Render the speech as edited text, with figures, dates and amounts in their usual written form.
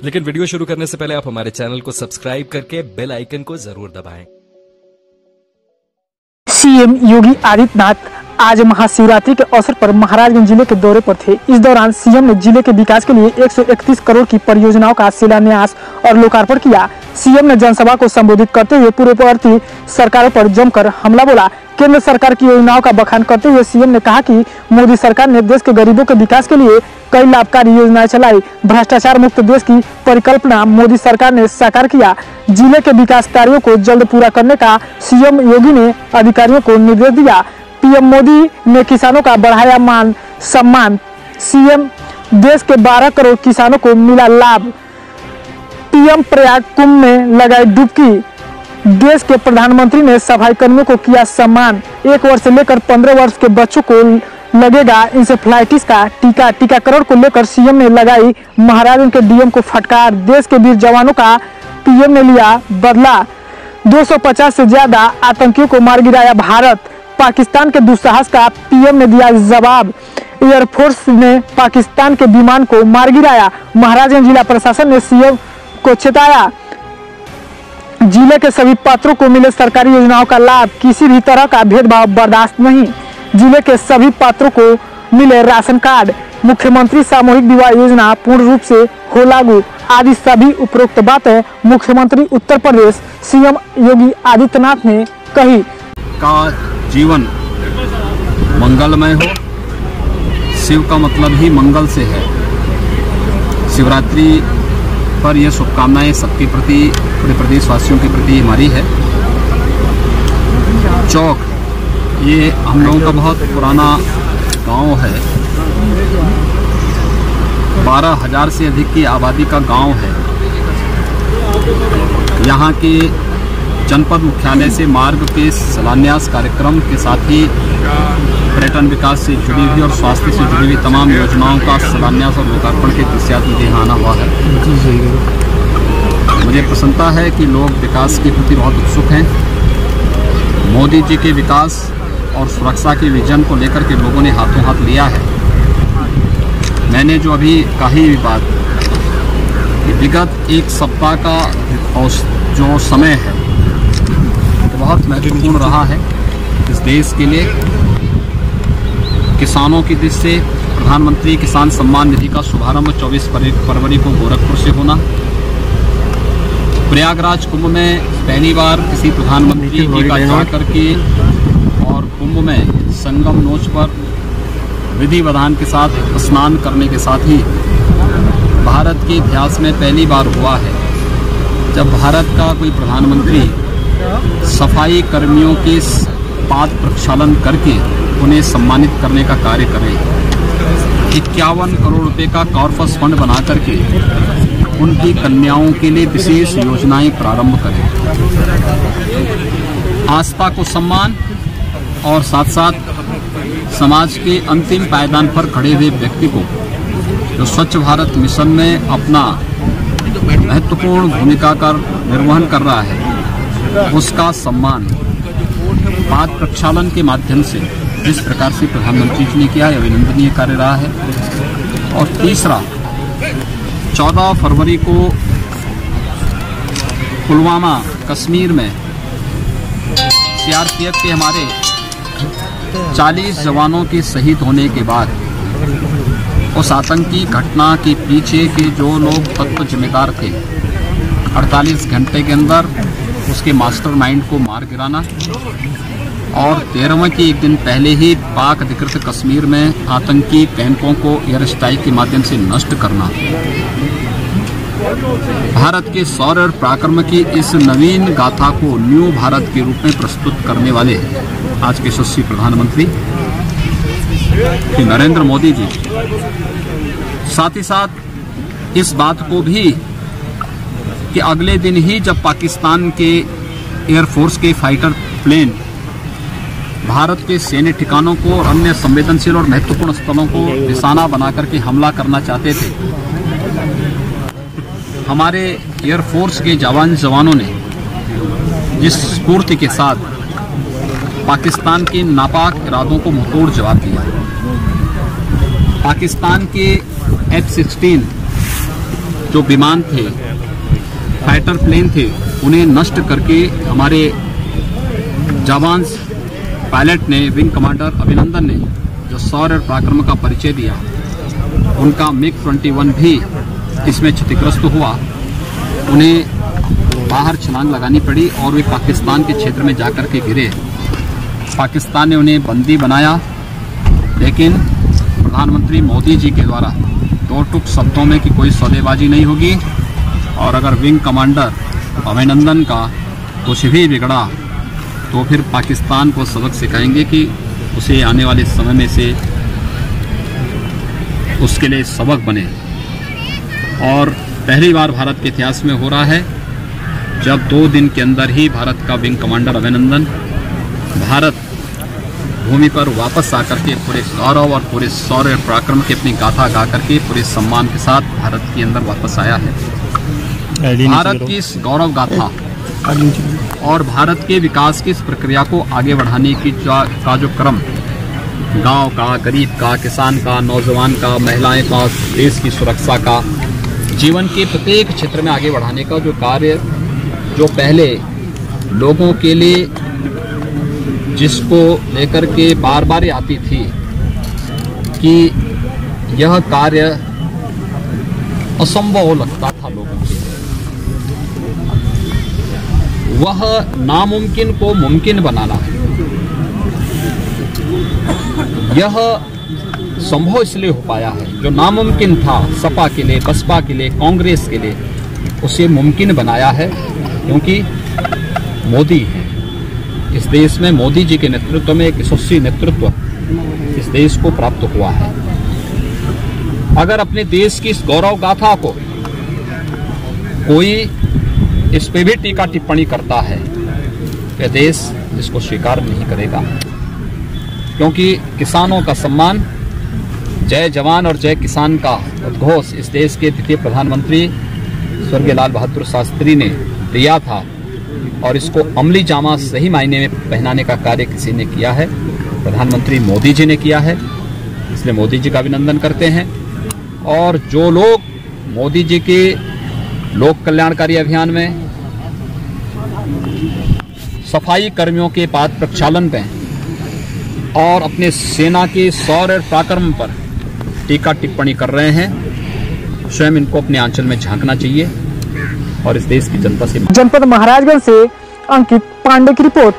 लेकिन वीडियो शुरू करने से पहले आप हमारे चैनल को सब्सक्राइब करके बेल आइकन को जरूर दबाएं। सीएम योगी आदित्यनाथ आज महाशिवरात्रि के अवसर पर महाराजगंज जिले के दौरे पर थे। इस दौरान सीएम ने जिले के विकास के लिए 131 करोड़ की परियोजनाओं का शिलान्यास और लोकार्पण किया। सीएम ने जनसभा को संबोधित करते हुए पूर्ववर्ती सरकारों पर जमकर हमला बोला। केंद्र सरकार की योजनाओं का बखान करते हुए सीएम ने कहा कि मोदी सरकार ने देश के गरीबों के विकास के लिए कई लाभकारी योजनाएं चलाई। भ्रष्टाचार मुक्त देश की परिकल्पना मोदी सरकार ने साकार किया। जिले के विकास कार्यों को जल्द पूरा करने का सीएम योगी ने अधिकारियों को निर्देश दिया। पीएम मोदी ने किसानों का बढ़ाया मान सम्मान। सीएम देश के 12 करोड़ किसानों को मिला लाभ। पीएम प्रयाग कुंभ में लगाई डुबकी। देश के प्रधानमंत्री ने सफाई कर्मियों को किया सम्मान। 1 वर्ष से लेकर 15 वर्ष के बच्चों को लगेगा इंसेफ्लाइटिस का टीका। टीकाकरण को लेकर सीएम ने लगाई महाराजगंज के डीएम को फटकार। देश के वीर जवानों का पीएम ने लिया बदला। 250 से ज्यादा आतंकियों को मार गिराया भारत। पाकिस्तान के दुस्साहस का पीएम ने दिया जवाब। एयरफोर्स ने पाकिस्तान के विमान को मार गिराया। महाराजगंज जिला प्रशासन ने सीएम को चेताया। जिले के सभी पात्रों को मिले सरकारी योजनाओं का लाभ। किसी भी तरह का भेदभाव बर्दाश्त नहीं। जिले के सभी पात्रों को मिले राशन कार्ड। मुख्यमंत्री सामूहिक विवाह योजना पूर्ण रूप से हो लागू। आदि सभी उपरोक्त बातें मुख्यमंत्री उत्तर प्रदेश सीएम योगी आदित्यनाथ ने कही। का जीवन मंगलमय हो। शिव का मतलब ही मंगल से है। शिवरात्रि पर यह शुभकामनाएं सबके प्रति, पूरे प्रदेशवासियों के प्रति हमारी है। चौक ये हम लोगों का बहुत पुराना गांव है। 12,000 से अधिक की आबादी का गांव है। यहाँ के जनपद मुख्यालय से मार्ग के शिलान्यास कार्यक्रम के साथ ही पर्यटन विकास से जुड़ी हुई और स्वास्थ्य से जुड़ी हुई तमाम योजनाओं का शिलान्यास और लोकार्पण के दृश्यात मुझे यहाँ आना हुआ है। मुझे प्रसन्नता है कि लोग विकास के प्रति बहुत उत्सुक हैं। मोदी जी के विकास और सुरक्षा के विजन को लेकर के लोगों ने हाथों हाथ लिया है। मैंने जो अभी कही बात, विगत एक सप्ताह का जो समय है बहुत महत्वपूर्ण रहा है इस देश के लिए। किसानों की दृष्टि से प्रधानमंत्री किसान सम्मान निधि का शुभारंभ 24 फरवरी को गोरखपुर से होना। प्रयागराज कुंभ में पहली बार किसी प्रधानमंत्री जी का जाकर के और कुंभ में संगम नोच पर विधि विधान के साथ स्नान करने के साथ ही भारत के इतिहास में पहली बार हुआ है जब भारत का कोई प्रधानमंत्री सफाई कर्मियों के पाद प्रक्षालन करके उन्हें सम्मानित करने का कार्य करें। 51 करोड़ रुपए का कॉर्पस फंड बना करके उनकी कन्याओं के लिए विशेष योजनाएं प्रारंभ करें। आस्था को सम्मान और साथ साथ समाज के अंतिम पायदान पर खड़े हुए व्यक्ति को जो स्वच्छ भारत मिशन में अपना महत्वपूर्ण भूमिका का निर्वहन कर रहा है उसका सम्मान पाद प्रक्षालन के माध्यम से जिस प्रकार से प्रधानमंत्री जी ने किया, यह अभिनंदनीय कार्य रहा है। और तीसरा, 14 फरवरी को पुलवामा कश्मीर में सीआरपीएफ के हमारे 40 जवानों के शहीद होने के बाद उस आतंकी घटना के पीछे के जो लोग तत्व जिम्मेदार थे 48 घंटे के अंदर उसके मास्टरमाइंड को मार गिराना और 13वें के एक दिन पहले ही पाक अधिकृत कश्मीर में आतंकी कैंपों को एयर स्ट्राइक के माध्यम से नष्ट करना। भारत के शौर्य और पराक्रम की इस नवीन गाथा को न्यू भारत के रूप में प्रस्तुत करने वाले आज के यशस्वी प्रधानमंत्री नरेंद्र मोदी जी, साथ ही साथ इस बात को भी कि अगले दिन ही जब पाकिस्तान के एयरफोर्स के फाइटर प्लेन भारत के सैन्य ठिकानों को और अन्य संवेदनशील और महत्वपूर्ण स्थलों को निशाना बना करके हमला करना चाहते थे, हमारे एयरफोर्स के जवानों ने जिस स्फूर्ति के साथ पाकिस्तान के नापाक इरादों को मुंहतोड़ जवाब दिया। पाकिस्तान के F-16 जो विमान थे, फाइटर प्लेन थे, उन्हें नष्ट करके हमारे जवान पायलट ने, विंग कमांडर अभिनंदन ने जो शौर्य पराक्रम का परिचय दिया, उनका MiG-21 भी इसमें क्षतिग्रस्त हुआ। उन्हें बाहर छलांग लगानी पड़ी और वे पाकिस्तान के क्षेत्र में जाकर के गिरे। पाकिस्तान ने उन्हें बंदी बनाया, लेकिन प्रधानमंत्री मोदी जी के द्वारा दो टूक शब्दों में कि कोई सौदेबाजी नहीं होगी, और अगर विंग कमांडर अभिनंदन का कुछ भी बिगड़ा तो फिर पाकिस्तान को सबक सिखाएंगे कि उसे आने वाले समय में से उसके लिए सबक बने। और पहली बार भारत के इतिहास में हो रहा है जब 2 दिन के अंदर ही भारत का विंग कमांडर अभिनंदन भारत भूमि पर वापस आकर के पूरे गौरव और पूरे शौर्य पराक्रम की अपनी गाथा गा करके पूरे सम्मान के साथ भारत के अंदर वापस आया है। भारत की इस गौरव गाथा और भारत के विकास की इस प्रक्रिया को आगे बढ़ाने की का जो क्रम, गांव का, गरीब का, किसान का, नौजवान का, महिलाएं का, देश की सुरक्षा का, जीवन के प्रत्येक क्षेत्र में आगे बढ़ाने का जो कार्य, जो पहले लोगों के लिए जिसको लेकर के बार बार आती थी कि यह कार्य असंभव लगता था लोगों के, वह नामुमकिन को मुमकिन बनाना, यह संभव इसलिए हो पाया है। जो नामुमकिन था सपा के लिए, बसपा के लिए, कांग्रेस के लिए, उसे मुमकिन बनाया है क्योंकि मोदी है। इस देश में मोदी जी के नेतृत्व में एक यशस्वी नेतृत्व इस देश को प्राप्त हुआ है। अगर अपने देश की इस गौरव गाथा को कोई इस पे भी टीका टिप्पणी करता है, यह देश इसको स्वीकार नहीं करेगा, क्योंकि किसानों का सम्मान, जय जवान और जय किसान का उद्घोष इस देश के द्वितीय प्रधानमंत्री स्वर्गीय लाल बहादुर शास्त्री ने दिया था, और इसको अमली जामा सही मायने में पहनाने का कार्य किसी ने किया है, प्रधानमंत्री मोदी जी ने किया है। इसलिए मोदी जी का अभिनंदन करते हैं। और जो लोग मोदी जी के लोक कल्याणकारी अभियान में, सफाई कर्मियों के पाद प्रक्षालन पे और अपने सेना के शौर्य पराक्रम पर टीका टिप्पणी कर रहे हैं, स्वयं इनको अपने आंचल में झांकना चाहिए और इस देश की जनता से। जनपद महाराजगंज से अंकित पांडे की रिपोर्ट।